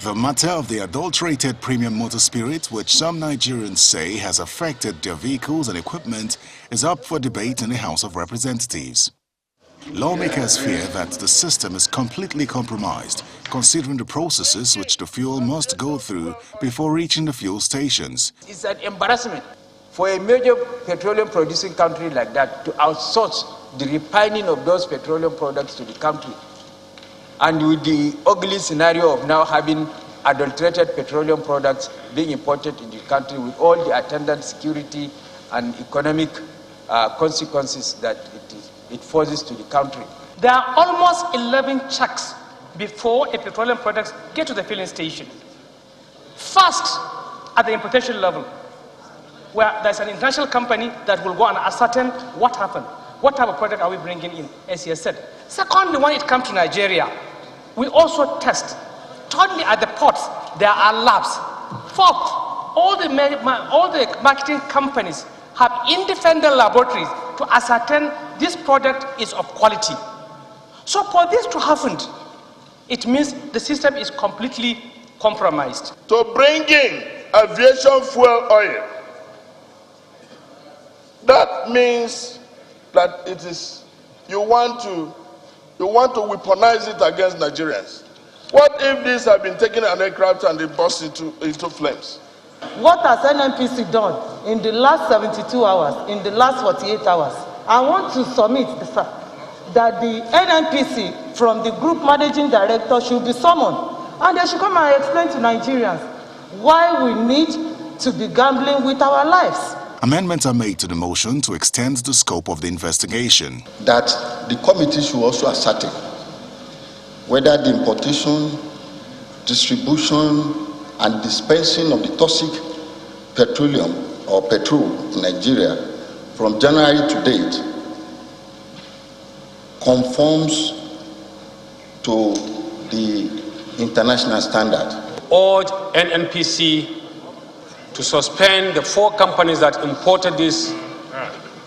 The matter of the adulterated premium motor spirit, which some Nigerians say has affected their vehicles and equipment, is up for debate in the House of Representatives. Lawmakers fear that the system is completely compromised, considering the processes which the fuel must go through before reaching the fuel stations. It's an embarrassment for a major petroleum producing country like that to outsource the refining of those petroleum products to the country. And with the ugly scenario of now having adulterated petroleum products being imported in the country with all the attendant security and economic consequences that it forces to the country. There are almost 11 checks before a petroleum products get to the filling station. First, at the importation level, where there's an international company that will go and ascertain what happened. What type of product are we bringing in, as he has said. Secondly, when it comes to Nigeria, we also test. Thirdly, at the ports, there are labs. Fourth, all the marketing companies have independent laboratories to ascertain this product is of quality. So for this to happen, it means the system is completely compromised. To bring in aviation fuel oil, that means that it is you want to weaponize it against Nigerians. What if these have been taken an aircraft and they burst into flames? What has NNPC done in the last 72 hours, in the last 48 hours? I want to submit that the NNPC from the group managing director should be summoned, and they should come and explain to Nigerians why we need to be gambling with our lives. Amendments are made to the motion to extend the scope of the investigation. That the committee should also ascertain whether the importation, distribution, and dispensing of the toxic petroleum or petrol in Nigeria from January to date conforms to the international standard. Urge NNPC to suspend the 4 companies that imported this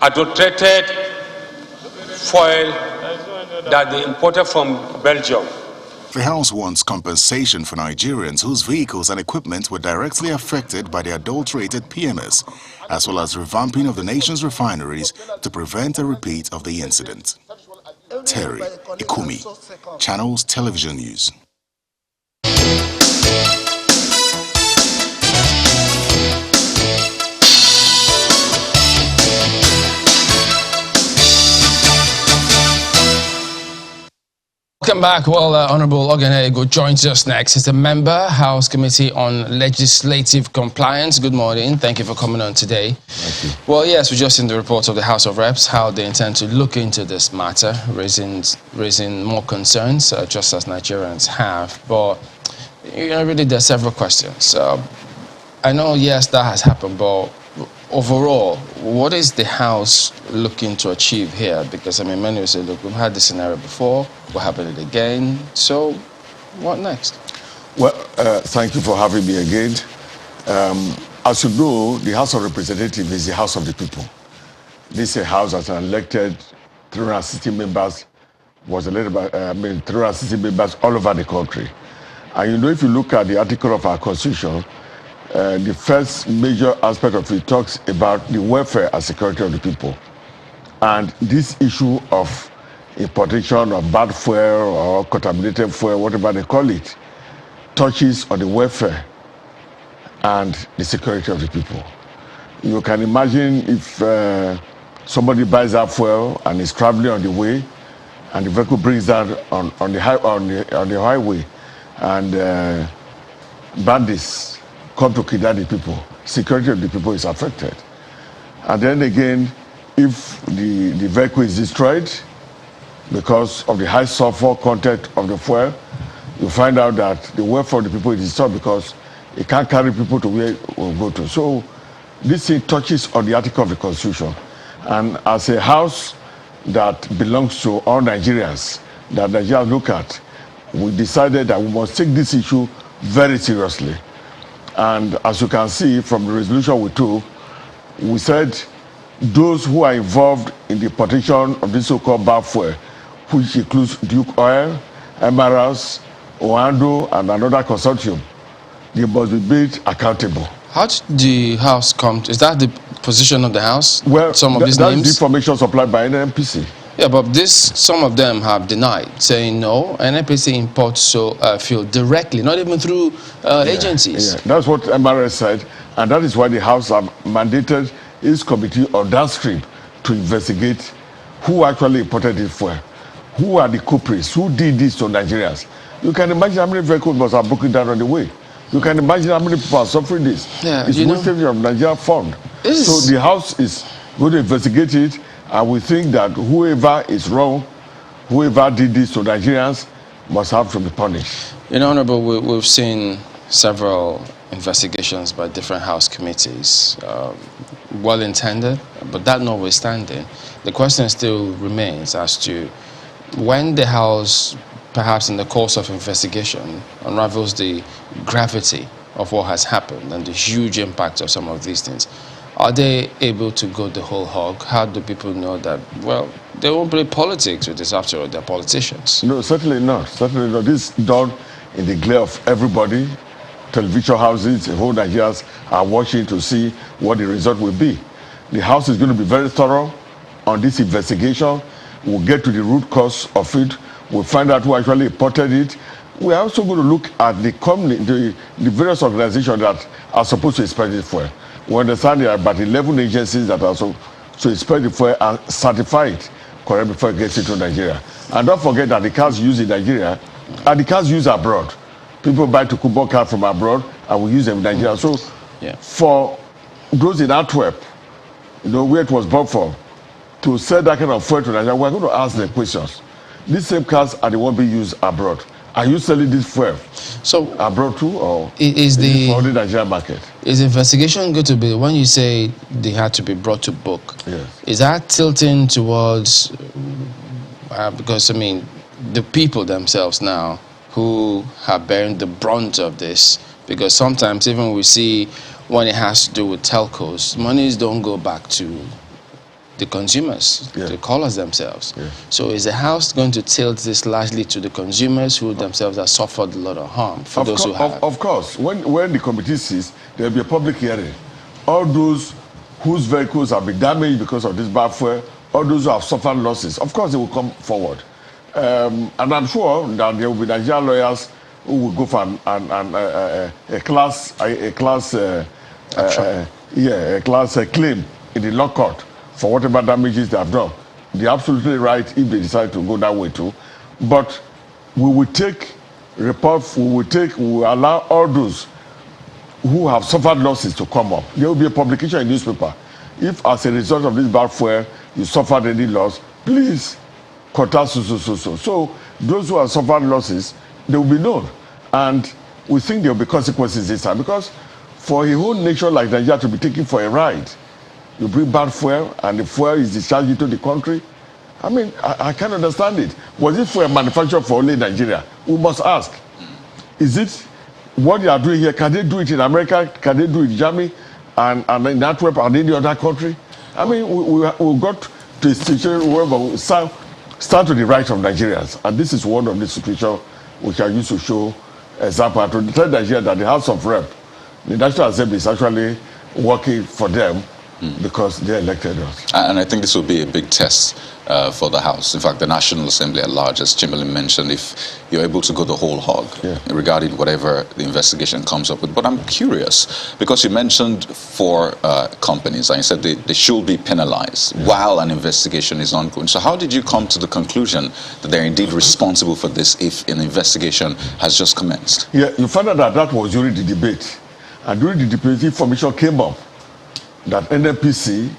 adulterated fuel that they imported from Belgium. The House wants compensation for Nigerians whose vehicles and equipment were directly affected by the adulterated PMS, as well as revamping of the nation's refineries to prevent a repeat of the incident. Terry Ikumi, Channels Television News. Welcome back. Well, Honorable Ogenego joins us next. He's a member, House Committee on Legislative Compliance. Good morning. Thank you for coming on today. Thank you. Well, yes, we just seen the report of the House of Reps, how they intend to look into this matter, raising more concerns, just as Nigerians have. But, really, there are several questions. I know, yes, that has happened, but overall, what is the House looking to achieve here? Because, many will say, look, we've had this scenario before, we'll happen it again. So, what next? Well, thank you for having me again. As you know, the House of Representatives is the House of the people. This House has elected 360 members, 360 members all over the country. And if you look at the article of our Constitution, the first major aspect of it talks about the welfare and security of the people. And this issue of importation of bad fuel or contaminated fuel, whatever they call it, touches on the welfare and the security of the people. You can imagine if somebody buys that fuel and is traveling on the way, and the vehicle brings that on the highway, and bandits come to kidnap the people, security of the people is affected. And then again, if the vehicle is destroyed because of the high sulfur content of the fuel, you find out that the welfare of the people is disturbed because it can't carry people to where we go to. So this thing touches on the article of the Constitution. And as a house that belongs to all Nigerians, that Nigerians look at, we decided that we must take this issue very seriously. And as you can see from the resolution we took, we said those who are involved in the importation of this so-called bad fuel, which includes Duke oil, MRS, Oando, and another consortium. They must be made accountable. How did the House come to, is that the position of the House? Well, some of these that's names? the information supplied by NNPC. Yeah, but some of them have denied, saying no, NNPC imports fuel directly, not even through agencies. Yeah. That's what MRS said, and that is why the House have mandated its committee on downstream to investigate who actually imported it for, who are the culprits, who did this to Nigerians. You can imagine how many vehicles must have broken down on the way. You can imagine how many people are suffering this. Yeah, it's wastage of Nigerian fund. So the House is going to investigate it, and we think that whoever is wrong, whoever did this to Nigerians, must have to be punished. Honorable, we've seen several investigations by different House committees, well-intended, but that notwithstanding, the question still remains as to when the House, perhaps in the course of investigation, unravels the gravity of what has happened and the huge impact of some of these things, are they able to go the whole hog? How do people know that, well, they won't play politics with this after all, they're politicians? No, certainly not. Certainly not. This is done in the glare of everybody. Television houses, the whole Nigerians are watching to see what the result will be. The House is going to be very thorough on this investigation. We'll get to the root cause of it. We'll find out who actually imported it. We're also going to look at the various organizations that are supposed to inspect it for. We understand there are about 11 agencies that are so inspect it for and certify it correct before it gets into Nigeria. And don't forget that the cars used in Nigeria are the cars used abroad. People buy to Kubo cars from abroad and we use them in Nigeria. So for those in Antwerp, where it was bought from, to sell that kind of fuel to Nigeria, we're going to ask them questions. These same cars are the ones being used abroad. Are you selling this fuel abroad too, or is it for the Nigerian market? Is investigation going to be, when you say they had to be brought to book, is that tilting towards, because I mean, the people themselves now who have bearing the brunt of this, because sometimes even we see when it has to do with telcos, monies don't go back to the consumers, the callers themselves. So is the House going to tilt this largely to the consumers who themselves have suffered a lot of harm for those who have? Of course. When the committee sees, there will be a public hearing. All those whose vehicles have been damaged because of this bad fuel, all those who have suffered losses, of course they will come forward. And I'm sure that there will be Nigerian lawyers who will go for a class claim in the law court for whatever damages they have done. They're absolutely right if they decide to go that way too. But we will take reports, we will allow all those who have suffered losses to come up. There will be a publication in newspaper. If as a result of this bad fuel, you suffered any loss, please contact so. So those who have suffered losses, they will be known. And we think there will be consequences this time, because for a whole nation like Nigeria to be taken for a ride, you bring bad fuel and the fuel is discharged into the country. I mean, I can't understand it. Was it fuel manufactured for only Nigeria? We must ask. Is it what they are doing here? Can they do it in America? Can they do it in Germany and in Antwerp and any other country? I mean, we got to a situation where we stand to the right of Nigerians. And this is one of the situations which I used to show example to tell Nigeria that the House of Rep, the National Assembly, is actually working for them. Because they elected us. And I think this will be a big test for the House. In fact, the National Assembly at large, as Chamberlain mentioned, if you're able to go the whole hog regarding whatever the investigation comes up with. But I'm curious, because you mentioned 4 companies, and you said they should be penalized while an investigation is ongoing. So how did you come to the conclusion that they're indeed responsible for this if an investigation has just commenced? Yeah, you found out that was during the debate. And during the debate, information came up that NNPC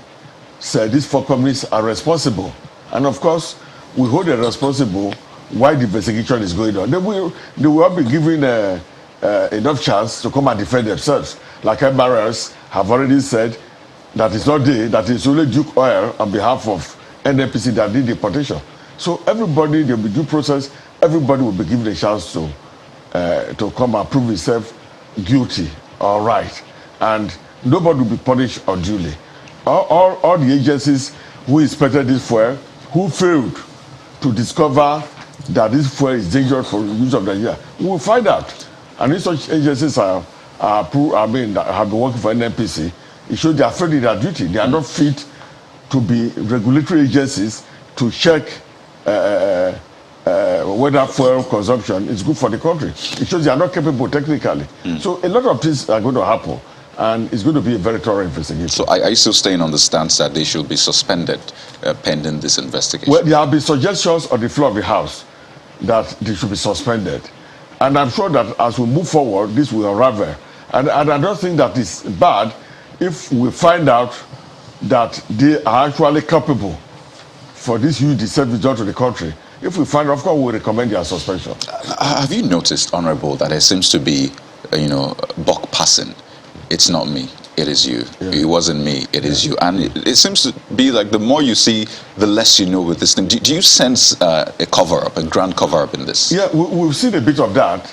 said these 4 companies are responsible. And of course, we hold them responsible while the investigation is going on. They will all be given enough chance to come and defend themselves. Like MRS have already said that it's not they, that it's only Duke Oil on behalf of NNPC that did the importation. So everybody, there will be due process, everybody will be given a chance to come and prove himself guilty or right. And nobody will be punished unduly. All the agencies who inspected this fuel, who failed to discover that this fuel is dangerous for the use of Nigeria, we will find out. And if such agencies have been working for NNPC, it shows they are afraid of their duty. They are not fit to be regulatory agencies to check whether fuel consumption is good for the country. It shows they are not capable technically. So a lot of things are going to happen, and it's going to be a very thorough investigation. So are you still staying on the stance that they should be suspended pending this investigation? Well, there have been suggestions on the floor of the House that they should be suspended. And I'm sure that as we move forward, this will unravel. And I don't think that it's bad if we find out that they are actually capable for this huge service done to the country. If we find out, of course, we recommend their suspension. Have you noticed, Honorable, that there seems to be, buck passing? It's not me, it is you. Yeah. It wasn't me, it is you. And it seems to be like the more you see, the less you know with this thing. Do you sense a cover-up, a grand cover-up in this? Yeah, we've seen a bit of that.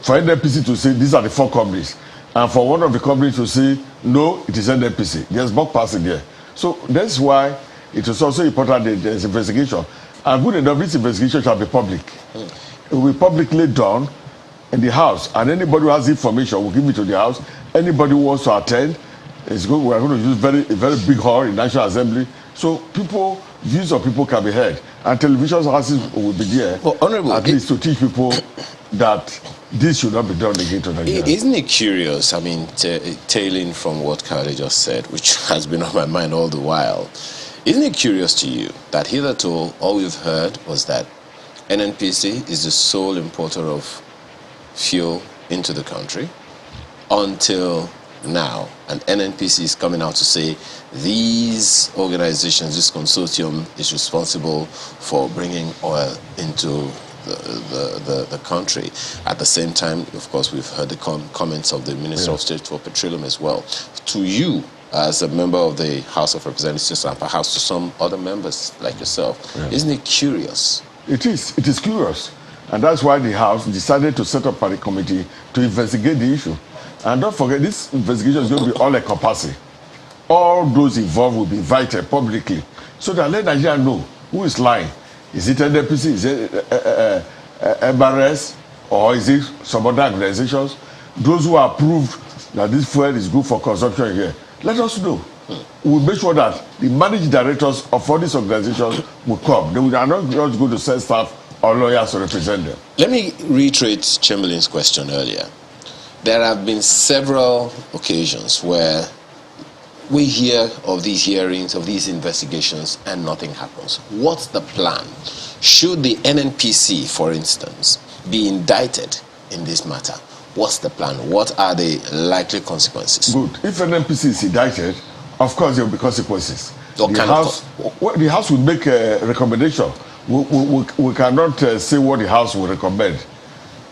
For NNPC to say, these are the 4 companies. And for one of the companies to say, no, it is NNPC. There's buck passing there. So that's why it is also important that there's investigation. And good enough, this investigation shall be public. It will be publicly done in the House. And anybody who has information will give it to the House. Anybody who wants to attend, we are going to use a very big hall in National Assembly. So views of people can be heard. And television houses will be there, at least to teach people that this should not be done again to Nigeria. Isn't it curious, I mean, tailing from what Kale just said, which has been on my mind all the while, isn't it curious to you that hitherto all we've heard was that NNPC is the sole importer of fuel into the country until now, and NNPC is coming out to say these organizations, this consortium is responsible for bringing oil into the country. At the same time, of course, we've heard the comments of the Minister of State for Petroleum as well. To you, as a member of the House of Representatives and perhaps to some other members like yourself, isn't it curious? It is curious. And that's why the House decided to set up a committee to investigate the issue. And don't forget, this investigation is going to be all-encompassing. All those involved will be invited publicly so that let Nigeria know who is lying. Is it NNPC? Is it MRS? Or is it some other organizations? Those who have proved that this fuel is good for consumption here, let us know. We'll make sure that the managing directors of all these organizations will come. They are not just going to send staff or lawyers to represent them. Let me reiterate Chamberlain's question earlier. There have been several occasions where we hear of these hearings, of these investigations, and nothing happens. What's the plan? Should the NNPC, for instance, be indicted in this matter? What's the plan? What are the likely consequences? Good. If NNPC is indicted, of course there will be consequences. The House will make a recommendation. We cannot say what the House will recommend,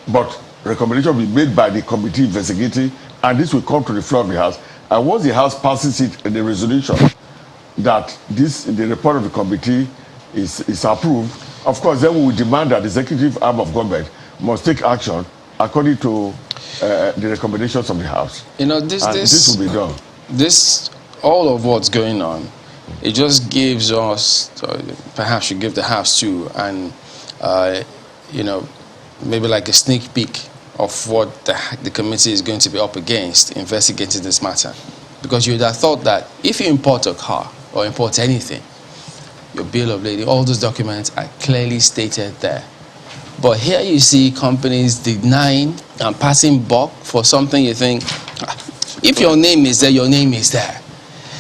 but recommendation will be made by the committee investigating, and this will come to the floor of the House. And once the House passes it in the resolution that the report of the committee is approved, of course, then we will demand that the executive arm of government must take action according to the recommendations of the House. This will be done. All of what's going on, it just gives us, perhaps you give the House too, and maybe like a sneak peek of what the committee is going to be up against investigating this matter. Because you would have thought that if you import a car or import anything, your bill of lading, all those documents are clearly stated there. But here you see companies denying and passing buck for something you think, if your name is there, your name is there.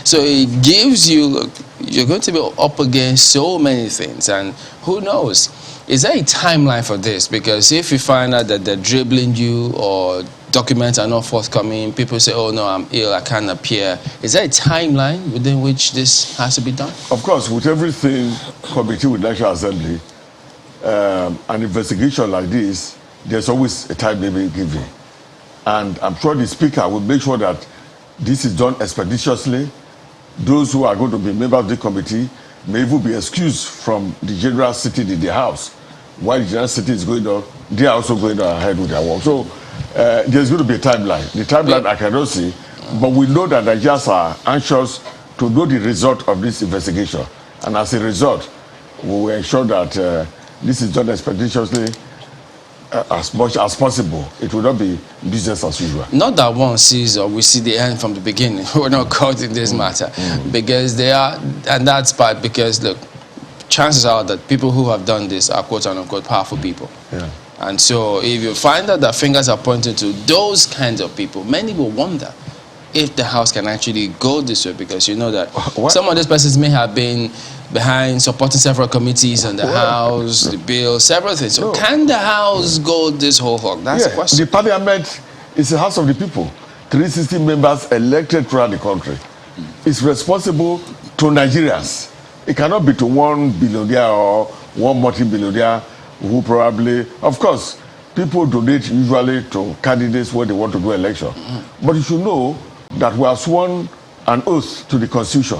So it gives you, you're going to be up against so many things, and who knows? Is there a timeline for this? Because if you find out that they're dribbling you or documents are not forthcoming, people say, oh no, I'm ill, I can't appear. Is there a timeline within which this has to be done? Of course, with everything committee with National Assembly, an investigation like this, there's always a time limit given. And I'm sure the Speaker will make sure that this is done expeditiously. Those who are going to be members of the committee may even be excused from the general sitting in the House. While the general sitting is going on, they are also going ahead with their work. So there's going to be a timeline. The timeline I cannot see, but we know that Nigerians are anxious to know the result of this investigation. And as a result, we will ensure that this is done expeditiously as much as possible. It will not be business as usual. Not that one sees or we see the end from the beginning. We're not caught in this matter because they are, and that's part because look, chances are that people who have done this are quote unquote powerful people. Yeah. And so if you find that the fingers are pointing to those kinds of people, many will wonder if the House can actually go this way, because you know that some of these persons may have been behind supporting several committees in the House, the bill, several things. So can the House go this whole hog? That's the question. The parliament is the House of the people. 360 members elected throughout the country. It's responsible to Nigerians. It cannot be to one billionaire or one multi-billionaire who probably, of course, people donate usually to candidates when they want to do election. But you should know that we have sworn an oath to the Constitution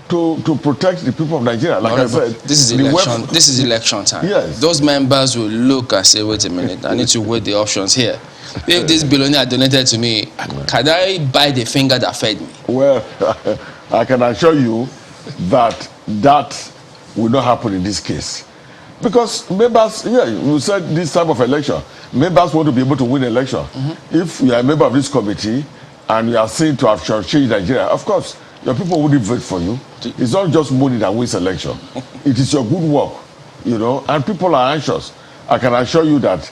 to protect the people of Nigeria. Like I said, this is election time. Yes. Those members will look and say, wait a minute, I need to weigh the options here. If this billionaire donated to me, can I buy the finger that fed me? Well, I can assure you that that will not happen in this case. Because members, you said this type of election, members want to be able to win election. If you are a member of this committee and you are seen to have changed Nigeria, of course, your people wouldn't vote for you. It's not just money that wins election. It is your good work, and people are anxious. I can assure you that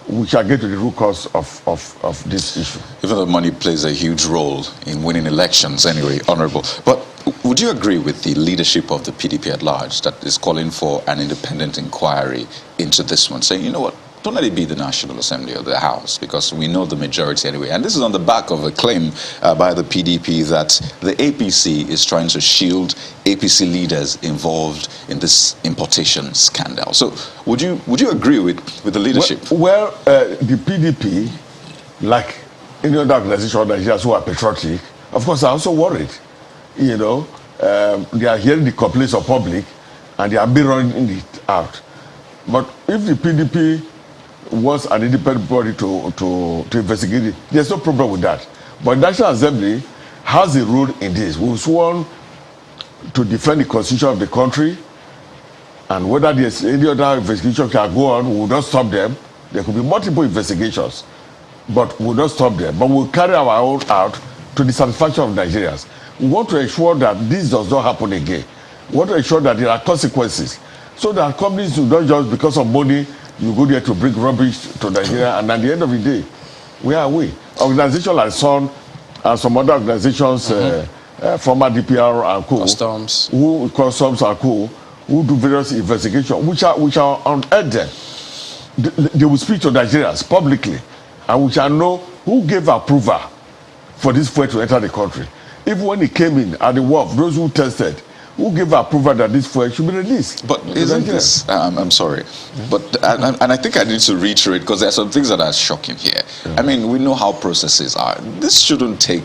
we shall get to the root cause of this issue. Even though money plays a huge role in winning elections anyway, Honorable. But would you agree with the leadership of the PDP at large that is calling for an independent inquiry into this one, saying, you know what, don't let it be the National Assembly or the House, because we know the majority anyway. And this is on the back of a claim by the PDP that the APC is trying to shield APC leaders involved in this importation scandal. So would you agree with the leadership? Well, the PDP, like any other organization of Nigerians who are patriotic, of course, are also worried. They are hearing the complaints of public and they are mirroring it out. But if the PDP wants an independent body to investigate it, there's no problem with that. But the National Assembly has a role in this. We've sworn to defend the constitution of the country, and whether there's any other investigation can go on, we will not stop them. There could be multiple investigations, but we will not stop them. But we'll carry our own out to the satisfaction of Nigerians. We want to ensure that this does not happen again. We want to ensure that there are consequences, so that companies do not just because of money, you go there to bring rubbish to Nigeria, and at the end of the day, where are we? Organizations like SON and some other organizations, former DPR and co, Customs and co, who do various investigations, which are unearthed them. They will speak to Nigerians publicly, and we shall know who gave approval for this fuel to enter the country. Even when it came in at the wharf, those who tested, who gave approval that this fuel should be released. But isn't this, I'm sorry, but and I think I need to reiterate, because there are some things that are shocking here. I mean, we know how processes are. This shouldn't take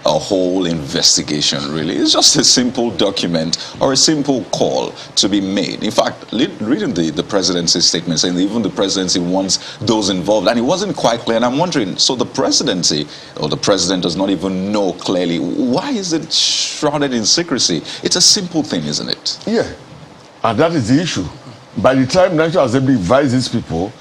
a whole investigation, really. It's just a simple document or a simple call to be made. In fact, reading the presidency's statement saying that even the presidency wants those involved, and it wasn't quite clear. And I'm wondering, so the presidency or the president does not even know clearly, why is it shrouded in secrecy? It's a simple thing, isn't it? Yeah, and that is the issue. By the time National Assembly invites these people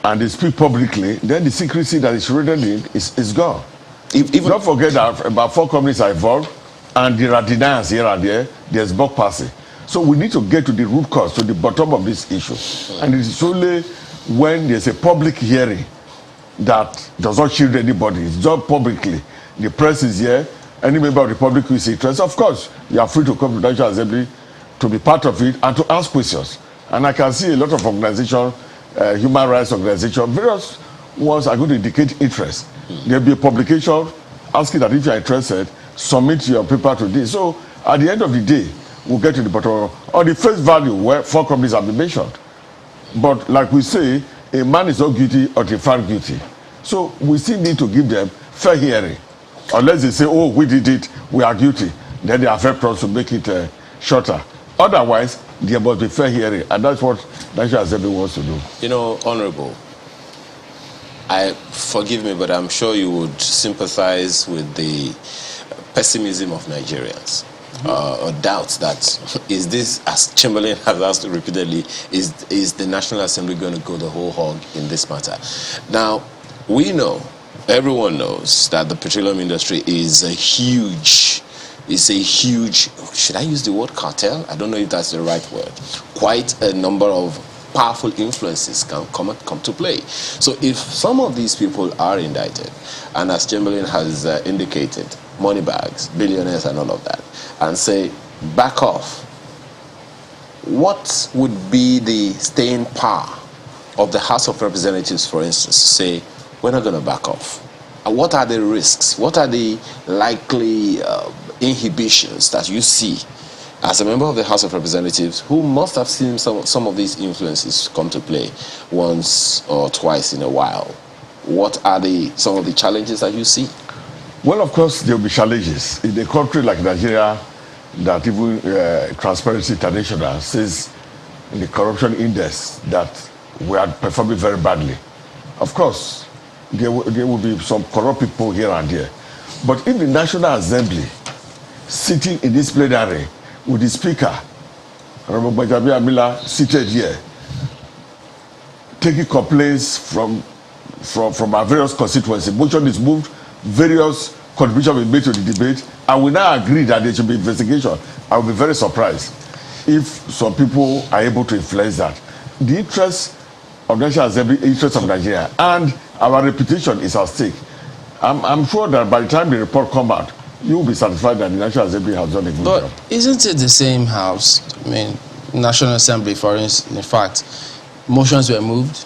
and they speak publicly, then the secrecy that is shrouded in is gone. Don't forget that about 4 companies are involved, and there are deniers here and there. There's bug passing. So we need to get to the root cause, to the bottom of this issue. And it is only when there's a public hearing that does not shield anybody. It's done publicly. The press is here. Any member of the public who is interested, of course, you are free to come to the National Assembly to be part of it and to ask questions. And I can see a lot of organizations, human rights organizations, various ones are going to indicate interest. There'll be a publication asking that if you are interested, submit your paper to this. So at the end of the day, we'll get to the bottom. On the face value, where 4 companies have been mentioned. But like we say, a man is not guilty until found guilty. So we still need to give them fair hearing. Unless they say, oh, we did it, we are guilty. Then they have helped us to make it shorter. Otherwise, there must be fair hearing. And that's what National Assembly wants to do. You know, Honorable, forgive me, but I'm sure you would sympathize with the pessimism of Nigerians. or doubts that is this, as Chamberlain has asked repeatedly, is the National Assembly going to go the whole hog in this matter? Now, we know, everyone knows that the petroleum industry is a huge, should I use the word cartel? I don't know if that's the right word. Quite a number of powerful influences can come to play. So if some of these people are indicted, and as Chamberlain has indicated, money bags, billionaires and all of that, and say, back off, what would be the staying power of the House of Representatives, for instance, to say, we're not going to back off? What are the risks? What are the likely inhibitions that you see as a member of the House of Representatives who must have seen some of these influences come to play once or twice in a while? What are some of the challenges that you see? Well, of course, there will be challenges. In a country like Nigeria, that even Transparency International says in the corruption index that we are performing very badly. Of course, there will be some corrupt people here and there. But if the National Assembly, sitting in this plenary with the Speaker, Honorable Benjamin Amila, seated here, taking complaints from our various constituencies, motion is moved, various contributions will be made to the debate, and we now agree that there should be investigation, I will be very surprised if some people are able to influence that. The interest of the National Assembly, interest of Nigeria, and our reputation is at stake. I'm sure that by the time the report comes out, you will be satisfied that the National Assembly has done a good job. But isn't it the same house? I mean, National Assembly, for instance, in fact, motions were moved.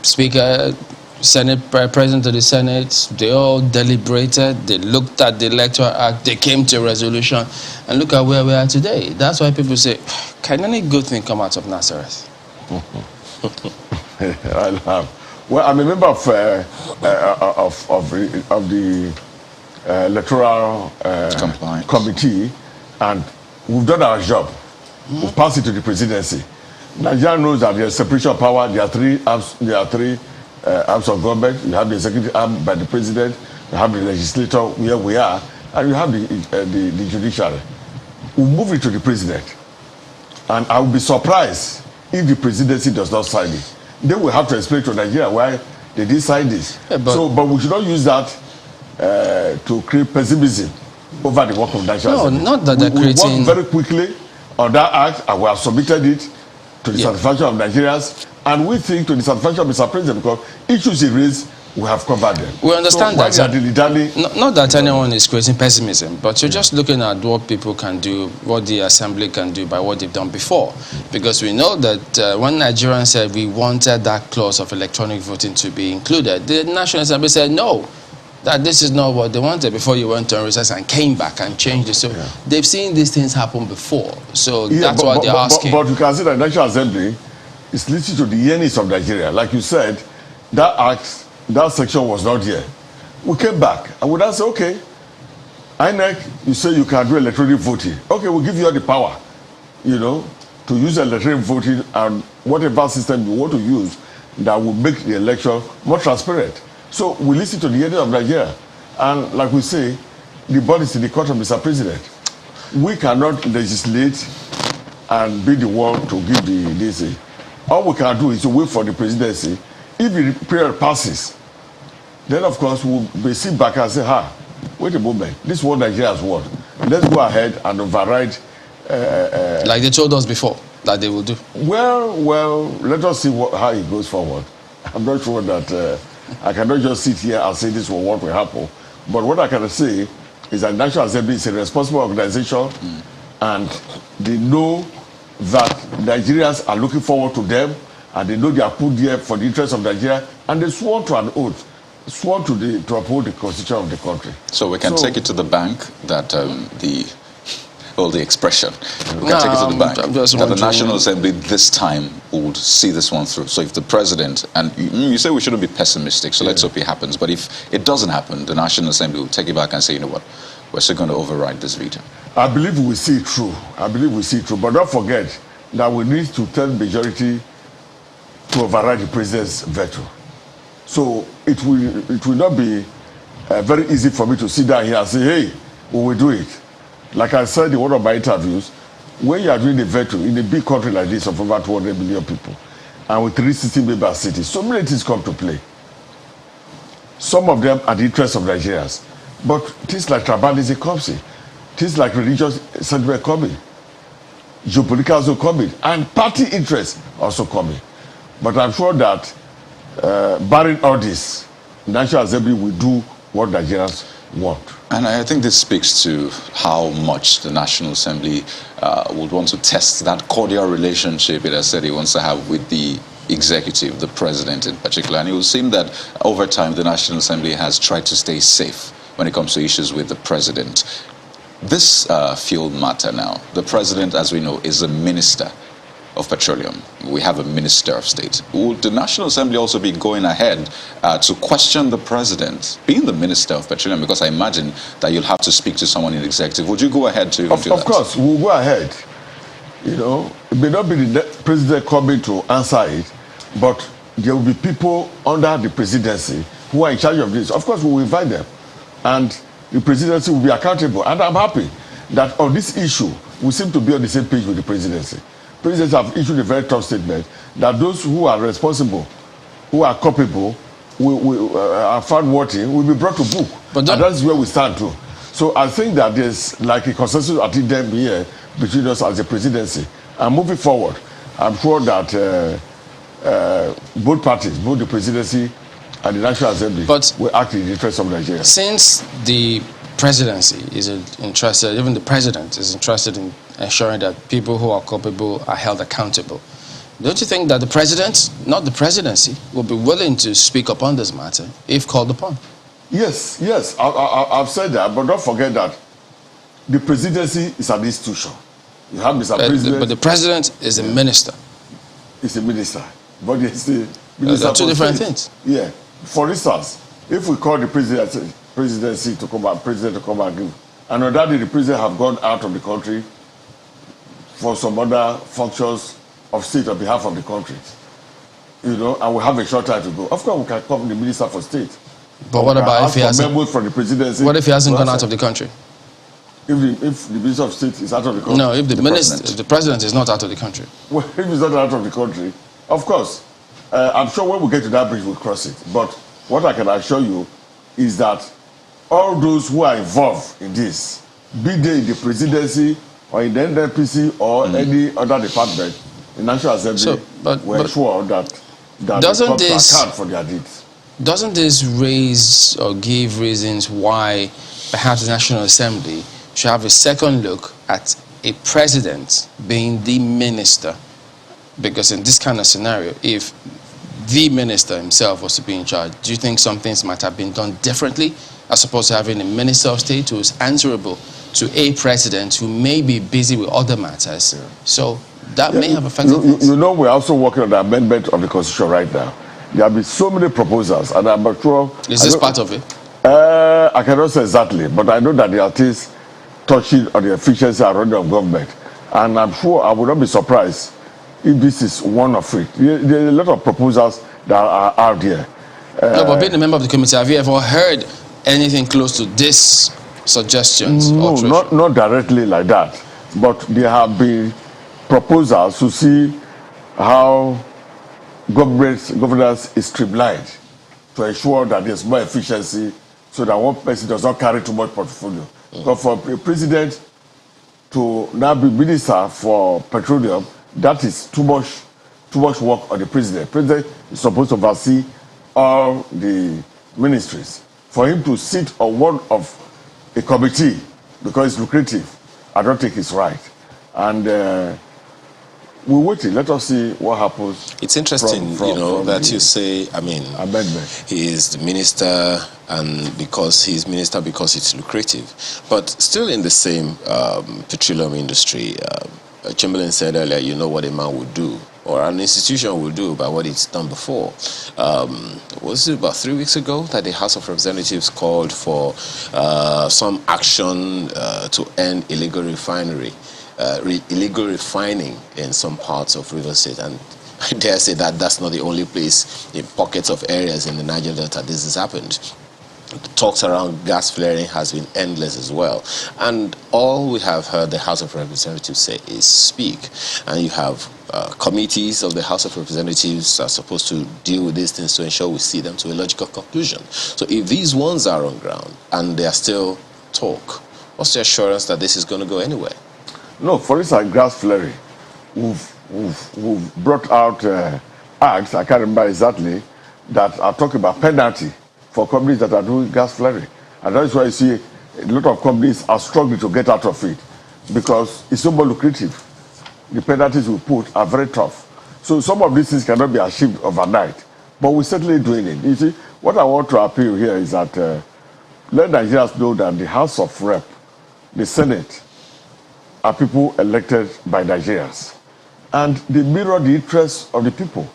Speaker, Senate, President of the Senate, they all deliberated, they looked at the Electoral Act, they came to a resolution, and look at where we are today. That's why people say, can any good thing come out of Nazareth? Well, I'm a member of the Electoral Committee, and we've done our job. We've passed it to the presidency. Nigeria knows that there's separation of power. There are three arms of government. You have the executive arm by the president, you have the legislature where we are, and you have the judiciary. We'll move it to the president. And I will be surprised if the presidency does not sign it. They will have to explain to Nigeria why they didn't sign this. Yeah, but we should not use that to create pessimism over the work of National Assembly. No, not that they're creating... We work very quickly on that act, and we have submitted it to the satisfaction of Nigerians, and we think to the satisfaction of Mr. President, because issues he raised, we have covered them. We understand that. Not that anyone is creating pessimism, but you're just looking at what people can do, what the Assembly can do by what they've done before. Because we know that when Nigerians said we wanted that clause of electronic voting to be included, the National Assembly said no, that this is not what they wanted before you went on recess and came back and changed it. So they've seen these things happen before. So that's why they're asking. But you can see that the National Assembly is listening to the yearnings of Nigeria. Like you said, that act, that section was not here. We came back and we now say, okay, INEC, you say you can do electronic voting. Okay, we'll give you all the power, to use electronic voting and whatever system you want to use that will make the election more transparent. So we listen to the yearning of Nigeria. And like we say, the body is in the court of Mr. President. We cannot legislate and be the one to give the DC. All we can do is to wait for the presidency. If the period passes, then of course we'll sit back and say, wait a moment, this is what Nigeria has won. Let's go ahead and override. Like they told us before that they will do. Well, let us see how it goes forward. I'm not sure that I cannot just sit here and say this will what will happen. But what I can say is that National Assembly is a responsible organization, and they know that Nigerians are looking forward to them, and they know they are put there for the interest of Nigeria, and they sworn to an oath, sworn to uphold the constitution of the country. So we can take it to the bank that the expression. We can take it to the bank that the National Assembly this time would see this one through. So if the president, and you say we shouldn't be pessimistic, so let's hope it happens. But if it doesn't happen, the National Assembly will take it back and say, you know what, we're still going to override this veto. I believe we see it through. But don't forget that we need to tell the majority to override the president's veto. So it will not be very easy for me to sit down here and say, hey, we will do it. Like I said in one of my interviews, when you are doing the veto in a big country like this of over 200 million people, and with 360 member cities, so many things come to play. Some of them are the interests of Nigerians. But things like tribalism comes in. Things like religious sentiment come in. Geopolitical also come in. And party interests also come in. But I'm sure that barring all this, the National Assembly will do what Nigerians want. And I think this speaks to how much the National Assembly would want to test that cordial relationship it has said it wants to have with the executive, the president in particular. And it would seem that over time the National Assembly has tried to stay safe when it comes to issues with the president. This field matter now. The president, as we know, is a minister of petroleum. We have a minister of state. Would the National Assembly also be going ahead to question the president, being the minister of petroleum? Because I imagine that you'll have to speak to someone in the executive. Would you go ahead to do that? Of course, we'll go ahead. You know, it may not be the president coming to answer it, but there will be people under the presidency who are in charge of this. Of course, we will invite them. And the presidency will be accountable. And I'm happy that on this issue, we seem to be on the same page with the presidency. Presidents have issued a very tough statement that those who are responsible, who are culpable, are found worthy, will be brought to book. And that's where we stand too. So I think that there's like a consensus at them here between us as a presidency. And moving forward, I'm sure that both parties, both the presidency and the National Assembly, will act in the interest of Nigeria. Since the presidency is interested, even the president is interested in ensuring that people who are culpable are held accountable, don't you think that the president, not the presidency, will be willing to speak up on this matter if called upon? Yes, yes, I've said that, but don't forget that the presidency is an institution. You have Mr. President. But the president is a minister. He's a minister. But he's the minister. Two different things. Yeah. For instance, if we call the presidency to come out, president to come and give, and on that day the president have gone out of the country for some other functions of state on behalf of the country, you know, and we have a short time to go. Of course, we can call the minister for state. But what about if he hasn't? From the presidency. What if he hasn't gone out of the country? If the minister of state is out of the country? No, if the president is not out of the country. Well, if he's not out of the country, of course. I'm sure when we get to that bridge, we'll cross it. But what I can assure you is that all those who are involved in this, be they in the presidency or in the NNPC or any other department, the National Assembly will ensure that they come to account for their deeds. Doesn't this raise or give reasons why perhaps the National Assembly should have a second look at a president being the minister? Because in this kind of scenario, if the minister himself was to be in charge, do you think some things might have been done differently as opposed to having a minister of state who is answerable to a president who may be busy with other matters? Yeah. So that may have affected things. You know, we're also working on the amendment of the Constitution right now. There have been so many proposals, and I'm sure... Is this part of it? I cannot say exactly, but I know that there are things touching on the efficiency and running of government. And I'm sure I would not be surprised if this is one of it. There are a lot of proposals that are out there. No, but being a member of the committee, have you ever heard anything close to this suggestions? No, not directly like that. But there have been proposals to see how governance is streamlined to ensure that there's more efficiency so that one person does not carry too much portfolio. Because for a president to now be minister for petroleum, that is too much work on the president. The president is supposed to oversee all the ministries. For him to sit on one of a committee because it's lucrative, I don't think it's right. And we're waiting. Let us see what happens. It's interesting, that you say, amendment. He is the minister, and because he's minister because it's lucrative. But still in the same petroleum industry, Chamberlain said earlier, you know what a man would do, or an institution will do by what it's done before. Was it about 3 weeks ago that the House of Representatives called for some action to end illegal refining in some parts of River State? And I dare say that that's not the only place in pockets of areas in the Niger Delta this has happened. The talks around gas flaring has been endless as well. And all we have heard the House of Representatives say is speak. And you have committees of the House of Representatives are supposed to deal with these things to ensure we see them to a logical conclusion. So if these ones are on ground and they are still talk, what's the assurance that this is going to go anywhere? No, for instance, gas flaring, we've brought out acts, I can't remember exactly, that are talking about penalty for companies that are doing gas flaring. And that's why you see a lot of companies are struggling to get out of it because it's so more lucrative. The penalties we put are very tough. So some of these things cannot be achieved overnight, but we're certainly doing it. You see, what I want to appeal here is that let Nigerians know that the House of Rep, the Senate, are people elected by Nigerians. And they mirror the interests of the people.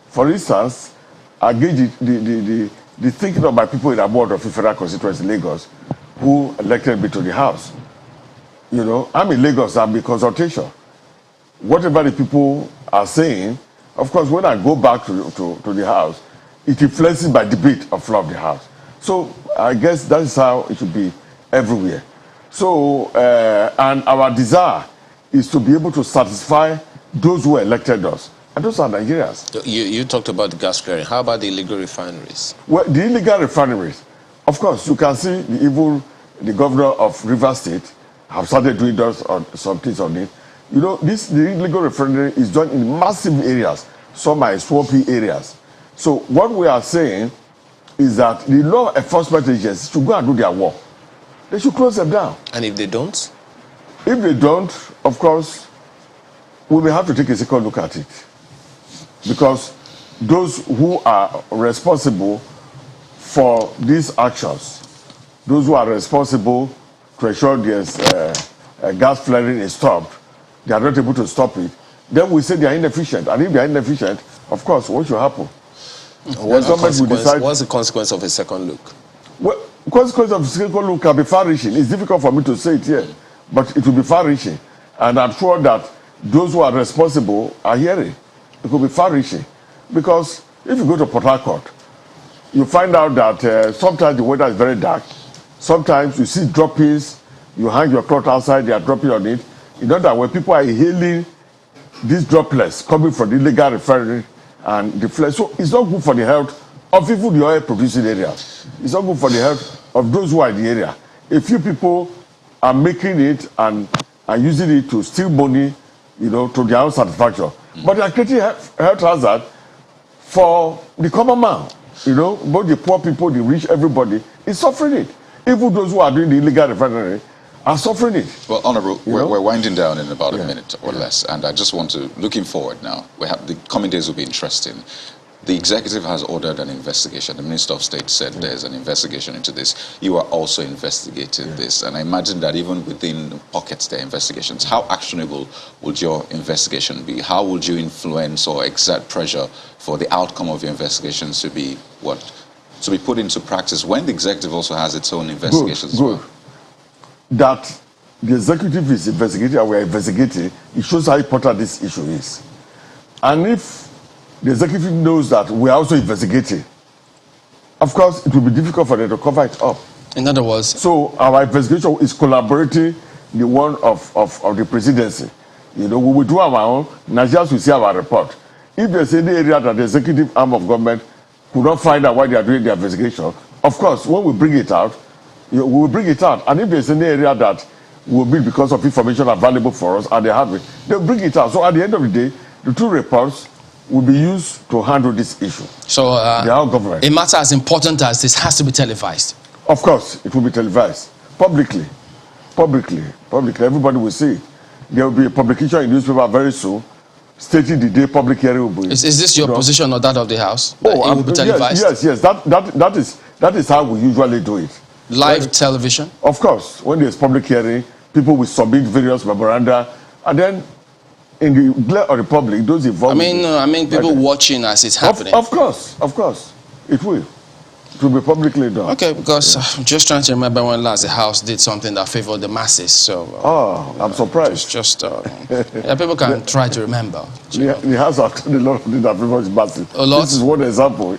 For instance, I gauge the thinking of my people in the board of federal constituency in Lagos who elected me to the House. You know, I'm in Lagos, I'm in consultation. Whatever the people are saying, of course, when I go back to the House, it influences by debate of floor of the House. So I guess that is how it should be everywhere. So, and our desire is to be able to satisfy those who elected us. And those are Nigerians. You talked about the gas flaring. How about the illegal refineries? Well, the illegal refineries, of course, you can see the governor of Rivers State have started doing those some things on it. You know, the illegal refinery is done in massive areas. Some are swampy areas. So what we are saying is that the law enforcement agencies should go and do their work. They should close them down. And if they don't? If they don't, of course, we will have to take a second look at it. Because those who are responsible for these actions, those who are responsible to ensure there's gas flaring is stopped, they are not able to stop it, then we say they are inefficient. And if they are inefficient, of course, what should happen? What's the consequence of a second look? Well, consequence of a second look can be far-reaching. It's difficult for me to say it here, but it will be far-reaching. And I'm sure that those who are responsible are hearing. It could be far-reaching. Because if you go to Port Harcourt, you find out that sometimes the weather is very dark. Sometimes you see droppings, you hang your cloth outside, they are dropping on it. You know that when people are inhaling these droplets coming from the illegal refinery and the flesh, so it's not good for the health of even the oil producing areas. It's not good for the health of those who are in the area. A few people are making it and using it to steal money, you know, to their own satisfaction. But they are creating health hazard for the common man. You know, both the poor people, the rich, everybody is suffering it. Even those who are doing the illegal refinery are suffering it. Well, Honorable, we're winding down in about a minute or less, and I just want to, looking forward now, the coming days will be interesting. The executive has ordered an investigation. The Minister of State said there's an investigation into this. You are also investigating this, and I imagine that even within pockets there are investigations. How actionable would your investigation be? How would you influence or exert pressure for the outcome of your investigations to be to be put into practice when the executive also has its own investigations as well? That the executive is investigating and we are investigating, it shows how important this issue is. And if the executive knows that we are also investigating, of course, it will be difficult for them to cover it up. In other words, so our investigation is collaborating the one of the presidency. You know, we will do our own. Nigerians will see our report. If there's any area that the executive arm of government could not find out why they are doing the investigation, of course, when we bring it out, we will bring it out. And if there's any area that will be because of information available for us and they have it, they'll bring it out. So at the end of the day, the two reports will be used to handle this issue. So government. A matter as important as this has to be televised. Of course, it will be televised publicly. Everybody will see it. There will be a publication in the newspaper very soon, stating the day public hearing will be. Is this your position or that of the House? It will be televised? Yes. That is how we usually do it. Live television? Of course. When there's public hearing, people will submit various memoranda, and then in the glare of the public, those involved. I mean, people watching as it's happening. Of course, it will. It will be publicly done. Okay, because I'm just trying to remember when last the House did something that favored the masses. So. I'm surprised. People can try to remember. The House has done a lot of things that favors the masses. A lot. This is one example.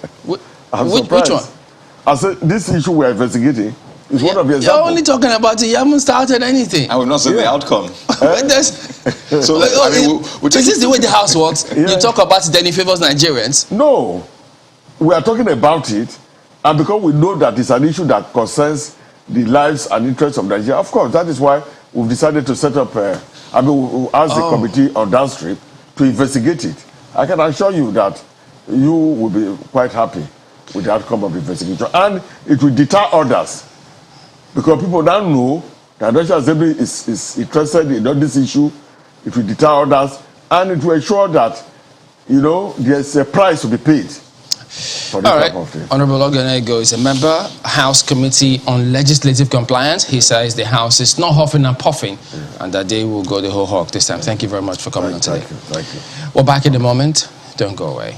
I'm surprised. Which one? I said, this issue we are investigating is one of the examples. You're only talking about it. You haven't started anything. I will not say the outcome. So, this is the way the House works. You talk about it, then it favors Nigerians. No. We are talking about it, and because we know that it's an issue that concerns the lives and interests of Nigeria, of course, that is why we've decided to set up, we'll ask the committee on downstream to investigate it. I can assure you that you will be quite happy with the outcome of the investigation, and it will deter others, because people now know that the National Assembly is interested in this issue. It will deter others, and it will ensure that, there's a price to be paid. All right. Honorable Oganego is a member, House Committee on Legislative Compliance. He says the House is not huffing and puffing, and that they will go the whole hog this time. Thank you very much for coming on today. Thank you. We're back in a moment. Don't go away.